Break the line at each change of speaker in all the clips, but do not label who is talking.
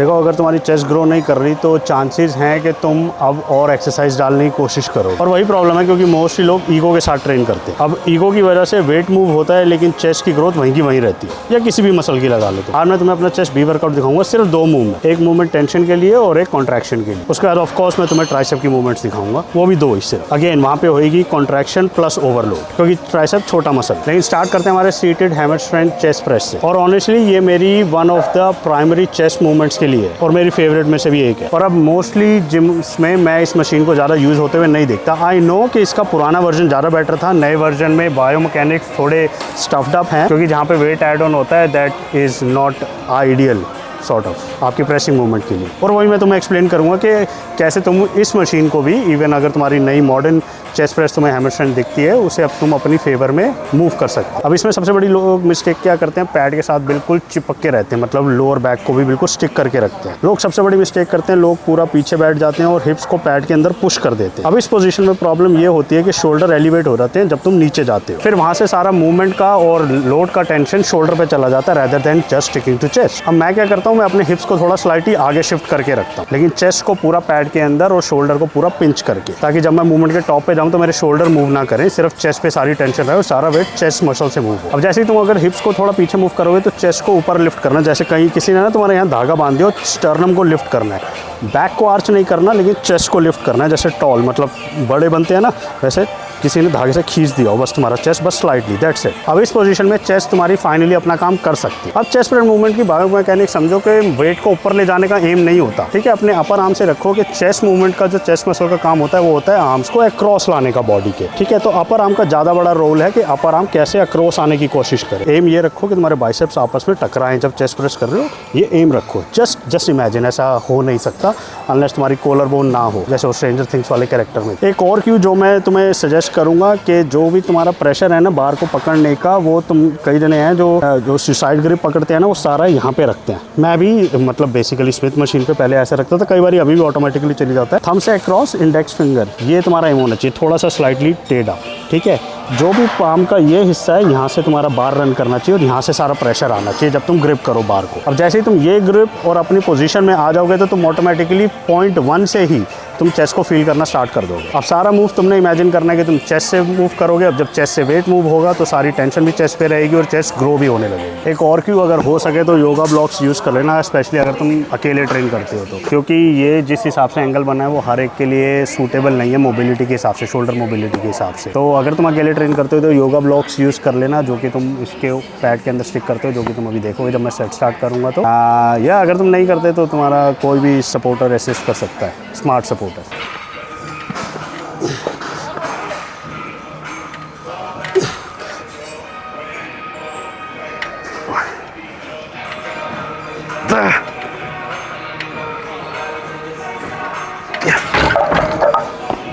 देखो, अगर तुम्हारी चेस्ट ग्रो नहीं कर रही तो चांसेस हैं कि तुम अब और एक्सरसाइज डालने की कोशिश करो। और वही प्रॉब्लम है क्योंकि मोस्टली लोग ईगो के साथ ट्रेन करते हैं। अब ईगो की वजह से वेट मूव होता है लेकिन चेस्ट की ग्रोथ वहीं की वहीं रहती है, या किसी भी मसल की लगा लो। तो आज मैं तुम्हें अपना चेस्ट बी वर्कआउट दिखाऊंगा, सिर्फ 2 मूवमेंट, एक मूवमेंट टेंशन के लिए और एक कॉन्ट्रैक्शन के लिए। उसके बाद ऑफकोर्स मैं तुम्हें ट्राइसेप की मूवमेंट्स दिखाऊंगा, वो भी 2 इससे। अगेन वहाँ पे होगी कॉन्ट्रैक्शन प्लस ओवरलोड, क्योंकि ट्राइसेप छोटा मसल। लेकिन स्टार्ट करते हैं हमारे seated hammer strength chest press से। और ऑनेस्टली ये मेरी one of the primary chest movements के लिए और मेरी फेवरेट में से भी एक है। और अब मोस्टली जिम में मैं इस मशीन को ज़्यादा यूज़ होते हुए नहीं देखता। आई नो कि इसका पुराना वर्जन ज़्यादा बेटर था, नए वर्जन में बायोमैकेनिक्स थोड़े स्टफ्ड अप हैं, क्योंकि जहाँ पे वेट ऐड ऑन होता है that is not ideal sort of आपकी प्रेसिंग मूवमेंट के लिए। और वही मैं तुम्हें एक्सप्लेन करूँगा कि कैसे तुम इस मशीन को भी, इवन अगर तुम्हारी नई मॉडर्न चेस्ट प्रेस तुम्हें हैमर स्ट्रेंथ दिखती है, उसे अब तुम अपनी फेवर में मूव कर सकते हो। अब इसमें सबसे बड़ी लोग मिस्टेक क्या करते हैं, पैड के साथ बिल्कुल चिपक के रहते हैं, मतलब लोअर बैक को भी बिल्कुल स्टिक करके रखते हैं। लोग सबसे बड़ी मिस्टेक करते हैं, लोग पूरा पीछे बैठ जाते हैं और हिप्स को पैड के अंदर पुश कर देते हैं। अब इस पोजीशन में प्रॉब्लम ये होती है कि शोल्डर एलिवेट हो जाते हैं जब तुम नीचे जाते हो, फिर वहाँ से सारा मूवमेंट का और लोड का टेंशन शोल्डर पर चला जाता है rather than just sticking to chest. अब मैं क्या करता हूँ, मैं अपने हिप्स को थोड़ा स्लाइटली आगे शिफ्ट करके रखता हूँ, लेकिन चेस्ट को पूरा पैड के अंदर और शोल्डर को पूरा पिंच करके, ताकि जब मैं मूवमेंट के टॉप पे जाऊँ तो मेरे शोल्डर मूव ना करें, सिर्फ चेस्ट पे सारी टेंशन रहे और सारा वेट चेस्ट मसल से मूव हो। अब जैसे ही तुम अगर हिप्स को थोड़ा पीछे मूव करोगे तो चेस्ट को ऊपर लिफ्ट करना, जैसे कहीं किसी ने ना तुम्हारे यहाँ धागा बांध दिया, स्टर्नम को लिफ्ट करना है, बैक को आर्च नहीं करना लेकिन चेस्ट को लिफ्ट करना है। जैसे टॉल मतलब बड़े बनते हैं ना, वैसे किसी ने धागे से खींच दिया हो बस तुम्हारा चेस्ट, बस स्लाइटली, दैट्स इट। अब इस पोजीशन में चेस्ट तुम्हारी फाइनली अपना काम कर सकती है। अब चेस्ट प्रेस मूवमेंट की बायोमैकेनिक समझो कि वेट को ऊपर ले जाने का एम नहीं होता, ठीक है। अपने अपर आर्म से रखो कि चेस्ट मूवमेंट का जो चेस्ट मसल का काम होता है वो होता है आर्म्स को अक्रॉस लाने का बॉडी के, ठीक है। तो अपर आर्म का ज़्यादा बड़ा रोल है कि अपर आर्म कैसे अक्रॉस आने की कोशिश करे। एम ये रखो कि तुम्हारे बाइसेप्स आपस में टकराएं जब चेस्ट प्रेस कर रहे हो, ये एम रखो। जस्ट इमेजिन, ऐसा हो नहीं सकता अनलेस तुम्हारी कॉलर बोन ना हो, जैसे वो स्ट्रेंजर थिंग्स वाले कैरेक्टर में। एक और क्यू जो मैं तुम्हें सजेस्ट करूंगा कि जो भी तुम्हारा प्रेशर है ना बार को पकड़ने का, वो तुम कई जने हैं जो सुसाइड ग्रिप पकड़ते हैं ना, वो सारा यहाँ पे रखते हैं। मैं भी मतलब बेसिकली स्मिथ मशीन पे पहले ऐसे रखता था, कई बार अभी भी ऑटोमेटिकली चली जाता है। थंब से अक्रॉस इंडेक्स फिंगर, ये तुम्हारा एम होना चाहिए, थोड़ा सा स्लाइटली टेढ़ा, ठीक है। जो भी पाम का ये हिस्सा है यहाँ से तुम्हारा बार रन करना चाहिए और यहाँ से सारा प्रेशर आना चाहिए जब तुम ग्रिप करो बार को। अब जैसे ही तुम ये ग्रिप और अपनी पोजीशन में आ जाओगे तो तुम ऑटोमेटिकली पॉइंट 1 से ही तुम चेस्ट को फील करना स्टार्ट कर दोगे। अब सारा मूव तुमने इमेजिन करना है कि तुम चेस्ट से मूव करोगे। अब जब चेस्ट से वेट मूव होगा तो सारी टेंशन भी चेस्ट पे रहेगी और चेस्ट ग्रो भी होने लगेगी। एक और क्यों, अगर हो सके तो योगा ब्लॉक्स यूज़ कर लेना, स्पेशली अगर तुम अकेले ट्रेन करते हो तो, क्योंकि ये जिस हिसाब से एंगल बना है वो हर एक के लिए सूटेबल नहीं है मोबिलिटी के हिसाब से, शोल्डर मोबिलिटी के हिसाब से। तो अगर तुम अकेले ट्रेन करते हो तो योगा ब्लॉक्स यूज़ कर लेना, जो कि तुम इसके पैड के अंदर स्टिक करते हो, जो कि तुम अभी देखोगे जब मैं सेट स्टार्ट करूँगा। तो या अगर तुम नहीं करते तो तुम्हारा कोई भी सपोर्टर असिस्ट कर सकता है, smart supporter.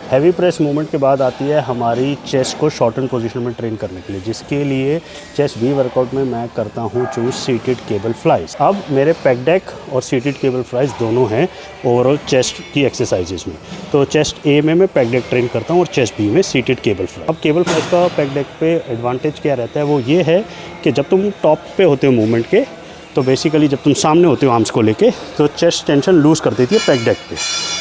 Heavy press movement के बाद आती है हमारी चेस्ट को शॉर्टन पोजीशन में ट्रेन करने के लिए, जिसके लिए चेस्ट बी वर्कआउट में मैं करता हूँ चूज सीटेड केबल फ्लाइज। अब मेरे पेग डेक और सीटेड केबल फ्लाइज दोनों हैं ओवरऑल चेस्ट की एक्सरसाइजेज में। तो चेस्ट ए में मैं पेग डेक ट्रेन करता हूँ और चेस्ट बी में सीटेड केबल फ्लाई। अब केबल फ्लाइज का पेग डेक पे एडवांटेज क्या रहता है, वो ये है कि जब तुम टॉप पे होते हो मूवमेंट के, तो बेसिकली जब तुम सामने होते हो आर्म्स को लेके, तो चेस्ट टेंशन लूज़ कर देती है पेग डेक पे।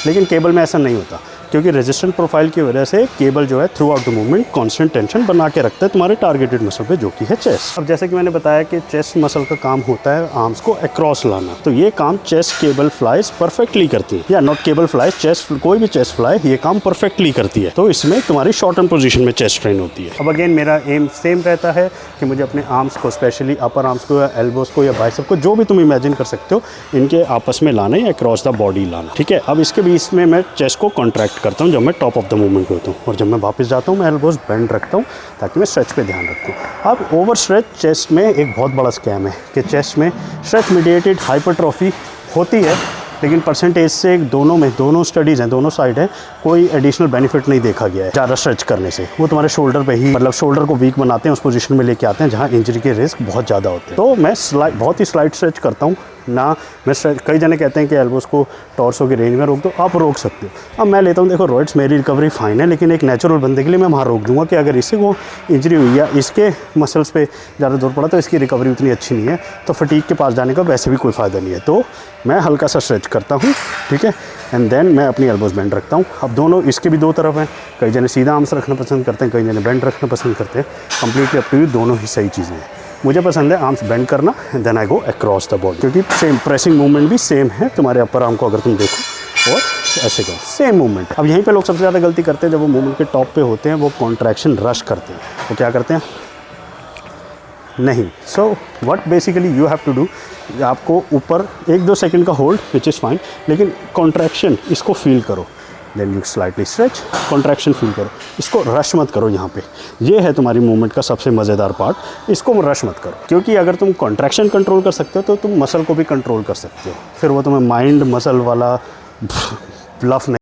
लेकिन केबल में ऐसा नहीं होता, क्योंकि रेजिस्टेंट प्रोफाइल की वजह से केबल जो है through out the movement constant tension बना के रखता है तुम्हारे टारगेटेड मसल पे, जो कि है चेस्ट। अब जैसे कि मैंने बताया कि चेस्ट मसल का काम होता है आर्म्स को अक्रॉस लाना, तो ये काम चेस्ट केबल फ्लाइज परफेक्टली करती है, या नॉट केबल फ्लाइज, चेस्ट कोई भी चेस्ट फ्लाई ये काम परफेक्टली करती है। तो इसमें तुम्हारी शॉर्टन पोजीशन में चेस्ट ट्रेन होती है। अब अगेन मेरा एम सेम रहता है कि मुझे अपने आर्म्स को, स्पेशली अपर आर्म्स को या एल्बोज को या बाइसेप को, जो भी तुम इमेजिन कर सकते हो, इनके आपस में लाना है, अक्रॉस द बॉडी लाना, ठीक है। अब इसके बीच में मैं चेस्ट को कॉन्ट्रैक्ट करता हूँ जब मैं टॉप ऑफ द मूवमेंट होता हूँ, और जब मैं वापस जाता हूँ मैं एल्बोज बेंड रखता हूँ ताकि मैं स्ट्रेच पे ध्यान रखूँ। अब ओवर स्ट्रेच चेस्ट में एक बहुत बड़ा स्कैम है कि चेस्ट में स्ट्रेच मीडिएटेड हाइपरट्रॉफी होती है, लेकिन परसेंटेज से दोनों स्टडीज़ हैं, दोनों साइड है, कोई एडिशनल बेनिफिट नहीं देखा गया है ज़्यादा स्ट्रेच करने से। वो तुम्हारे शोल्डर पे ही, मतलब शोल्डर को वीक बनाते हैं, उस पोजीशन में लेके आते हैं जहाँ इंजरी के रिस्क बहुत ज़्यादा होते हैं। तो मैं बहुत ही स्लाइट स्ट्रेच करता हूँ ना मैं कई जने कहते हैं कि एल्बोज़ को टॉर्सो की रेंज में रोक दो, आप रोक सकते हो। अब मैं लेता हूँ, देखो रॉयड्स मेरी रिकवरी फाइन है, लेकिन एक नेचुरल बंदे के लिए मैं वहाँ रोक दूँगा कि अगर इससे वो इंजरी हुई या इसके मसल्स पे ज़्यादा जोर पड़ा तो इसकी रिकवरी उतनी अच्छी नहीं है, तो फटीक के पास जाने का वैसे भी कोई फ़ायदा नहीं है। तो मैं हल्का सा स्ट्रेच करता हूँ, ठीक है, एंड देन मैं अपनी एल्बोज़ बेंड रखता हूँ। अब दोनों इसके भी दो तरफ हैं, कई जने सीधा आर्म्स रखना पसंद करते हैं, कई जने बेंड रखना पसंद करते हैं। कंप्लीटली अप टू यू, दोनों ही सही चीज़ें हैं। मुझे पसंद है आर्म्स बेंड करना and then I go across the body, क्योंकि सेम प्रेसिंग मूवमेंट भी सेम है तुम्हारे अपर आर्म को अगर तुम देखो, और ऐसे करो सेम मूवमेंट। अब यहीं पे लोग सबसे ज़्यादा गलती करते हैं, जब वो मूवमेंट के टॉप पे होते हैं वो कॉन्ट्रैक्शन रश करते हैं। वो क्या करते हैं, नहीं। So what basically you have to do, आपको ऊपर 1-2 सेकंड का होल्ड विच इज़ फाइन, लेकिन कॉन्ट्रैक्शन इसको फील करो, then you slightly stretch, contraction feel करो, इसको रश मत करो। यहाँ पे ये है तुम्हारी मूवमेंट का सबसे मज़ेदार पार्ट, इसको रश मत करो, क्योंकि अगर तुम कॉन्ट्रैक्शन कंट्रोल कर सकते हो तो तुम मसल को भी कंट्रोल कर सकते हो, फिर वो तुम्हें माइंड मसल वाला ब्लफ नहीं।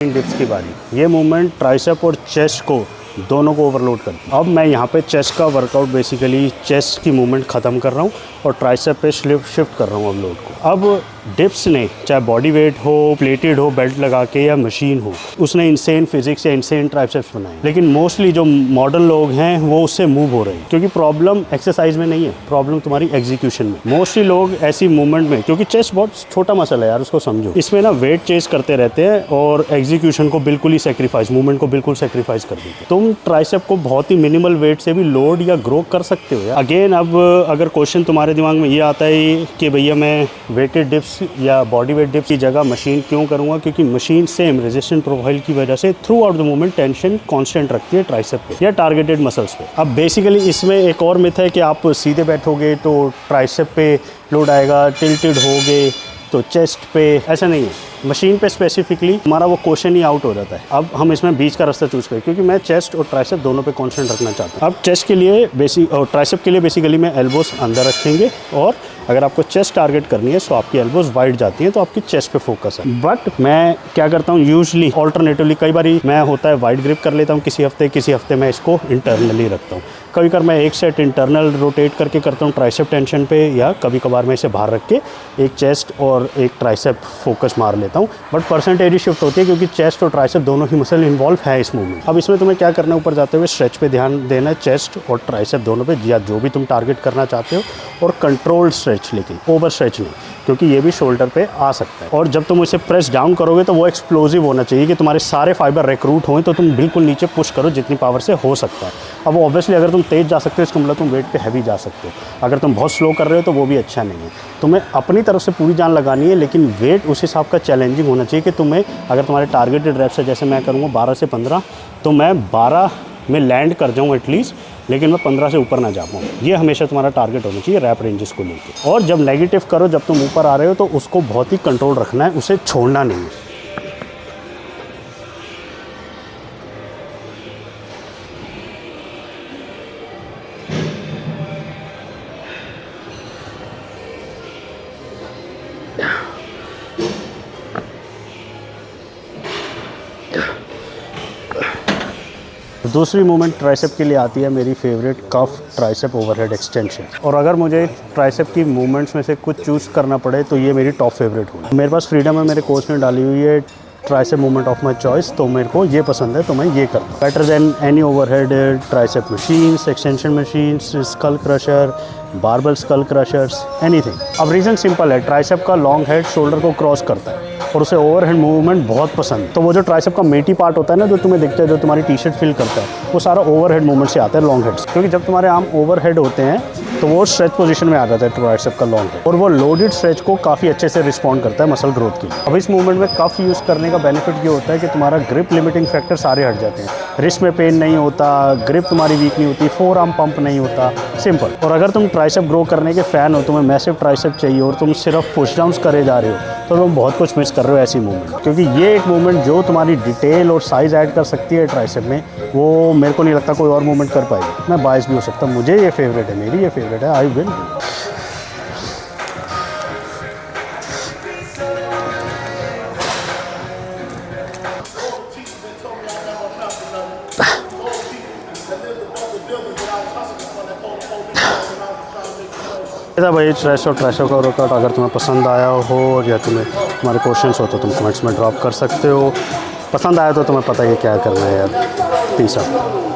डिप्स की बारी, ये मूवमेंट ट्राइसेप और चेस्ट को दोनों को ओवरलोड करती है। अब मैं यहाँ पे चेस्ट का वर्कआउट, बेसिकली चेस्ट की मूवमेंट ख़त्म कर रहा हूँ और ट्राइसेप पे शिफ्ट कर रहा हूँ अब लोड को। अब डिप्स ने, चाहे बॉडी वेट हो, प्लेटेड हो बेल्ट लगा के, या मशीन हो, उसने इंसेन फिजिक्स या इंसेन ट्राइसेप्स बनाए, लेकिन मोस्टली जो मॉडर्न लोग हैं वो उससे मूव हो रहे हैं, क्योंकि प्रॉब्लम एक्सरसाइज में नहीं है, प्रॉब्लम तुम्हारी एग्जीक्यूशन में। मोस्टली लोग ऐसी मूवमेंट में, क्योंकि चेस्ट बहुत छोटा मसल है यार, उसको समझो, इसमें ना वेट चेज करते रहते हैं और एग्जीक्यूशन को बिल्कुल ही सेक्रीफाइस, मूवमेंट को बिल्कुल सेक्रीफाइस कर देते हैं। तुम ट्राइसेप को बहुत ही मिनिमल वेट से भी लोड या ग्रो कर सकते हो। अगेन, अब अगर क्वेश्चन तुम्हारे दिमाग में ये आता है कि भैया मैं वेटेड डिप्स या बॉडी वेट डिप्स की जगह मशीन क्यों करूंगा, क्योंकि मशीन सेम रेजिस्टेंट प्रोफाइल की वजह से through out the movement tension constant रखती है ट्राइसेप पे या टारगेटेड मसल्स पे। अब बेसिकली इसमें एक और मिथ है कि आप सीधे बैठोगे तो ट्राइसेप पे लोड आएगा, टिल्टेड होगे तो चेस्ट पे, ऐसा नहीं है। मशीन पे स्पेसिफिकली हमारा वो क्वेश्चन ही आउट हो जाता है। अब हम इसमें बीच का रास्ता चूज़ करें, क्योंकि मैं चेस्ट और ट्राइसेप दोनों पे कांस्टेंट रखना चाहता हूँ। अब चेस्ट के लिए और ट्राइसेप के लिए बेसिकली मैं एल्बोस अंदर रखेंगे, और अगर आपको चेस्ट टारगेट करनी है तो आपकी एल्बोज वाइड जाती हैं, तो आपकी चेस्ट पे फोकस है। बट मैं क्या करता हूँ, यूजली ऑल्टरनेटिवली, कई बार मैं होता है वाइड ग्रिप कर लेता हूँ किसी हफ्ते मैं इसको इंटरनली रखता हूँ। कभी कभार मैं एक सेट इंटरनल रोटेट करके करता हूँ ट्राइसेप टेंशन पे, या कभी कभार मैं इसे बाहर रख के एक चेस्ट और एक ट्राइसेप फोकस मार लेता हूँ। बट परसेंटेज शिफ्ट होती है, क्योंकि चेस्ट और ट्राइसेप दोनों ही मसल इन्वॉल्व है इस मूवमेंट। अब इसमें तुम्हें क्या करना है, ऊपर जाते हुए स्ट्रेच पे ध्यान देना है, चेस्ट और ट्राइसेप दोनों पे, या जो भी तुम टारगेट करना चाहते हो, और कंट्रोल्ड स्ट्रेच, लेकिन ओवर स्ट्रेच नहीं, क्योंकि ये भी शोल्डर पे आ सकता है। और जब तुम इसे प्रेस डाउन करोगे तो वो एक्सप्लोजिव होना चाहिए कि तुम्हारे सारे फाइबर रिक्रूट हों, तो तुम बिल्कुल नीचे पुश करो जितनी पावर से हो सकता है। अब ऑब्वियसली अगर तुम तेज़ जा सकते हो इसका मतलब तुम वेट पे हैवी जा सकते हो, अगर तुम बहुत स्लो कर रहे हो तो वो भी अच्छा नहीं है। तुम्हें अपनी तरफ से पूरी जान लगानी है, लेकिन वेट उस हिसाब का चैलेंजिंग होना चाहिए कि तुम्हें, अगर तुम्हारे टारगेटेड रेप्स है, जैसे मैं करूँगा 12 से 15, तो मैं 12 में लैंड कर जाऊँ एटलीस्ट, लेकिन मैं 15 से ऊपर ना जा पाऊँ। ये हमेशा तुम्हारा टारगेट होना चाहिए रैप रेंजेस को लेकर। और जब नेगेटिव करो, जब तुम ऊपर आ रहे हो, तो उसको बहुत ही कंट्रोल रखना है, उसे छोड़ना नहीं है। दूसरी मूवमेंट ट्राइसेप के लिए आती है मेरी फेवरेट, कफ ट्राइसेप ओवरहेड एक्सटेंशन। और अगर मुझे ट्राइसेप की मूवमेंट्स में से कुछ चूज़ करना पड़े तो ये मेरी टॉप फेवरेट होगी। मेरे पास फ्रीडम है, मेरे कोच ने डाली हुई है tricep movement of my choice, तो मेरे को ये पसंद है, तो मैं ये करता हूँ। Better than any overhead tricep machines, extension machines, skull crusher, barbell skull crushers, anything. अब रीज़न सिंपल है, ट्राइसेप का लॉन्ग हेड शोल्डर को क्रॉस करता है और उसे ओवरहेड मूवमेंट बहुत पसंद। तो वो जो ट्राइसेप का मेटी पार्ट होता है ना, जो तुम्हें दिखता है, जो तुम्हारी टी शर्ट फिल करता है, वो सारा ओवरहेड मूवमेंट से आता है, लॉन्ग हेड्स। क्योंकि जब तुम्हारे आर्म ओवरहेड होते हैं तो वो स्ट्रेच पोजीशन में आ जाता है ट्राइसेप का लॉन्ग हेड, और वो लोडेड स्ट्रेच को काफ़ी अच्छे से रिस्पॉन्ड करता है मसल ग्रोथ के लिए। अब इस मूवमेंट में कफ यूज़ करने का बेनिफिट ये होता है कि तुम्हारा ग्रिप लिमिटिंग फैक्टर सारे हट जाते हैं। रिस्ट में पेन नहीं होता, ग्रिप तुम्हारी वीक नहीं होती, फोर आर्म पंप नहीं होता, सिंपल। और अगर तुम ट्राइसेप ग्रो करने के फ़ैन हो, तुम्हें मैसिव ट्राइसेप चाहिए और तुम सिर्फ पुश डाउन्स करे जा रहे हो, तो तुम बहुत कुछ मिस कर रहे हो ऐसी मूवमेंट, क्योंकि ये एक मूवमेंट जो तुम्हारी डिटेल और साइज़ ऐड कर सकती है ट्राइसेप में, वो मेरे को नहीं लगता कोई और मूवमेंट कर पाएगी। मैं बायस भी हो सकता, मुझे ये फेवरेट है, मेरी ये फेवरेट है, आई विल। भाई ट्रेशो का वर्कआउट अगर तुम्हें पसंद आया हो या तुम्हारे क्वेश्चंस हो तो तुम कमेंट्स में ड्रॉप कर सकते हो। पसंद आया तो तुम्हें पता है कि क्या करना है यार। Peace out.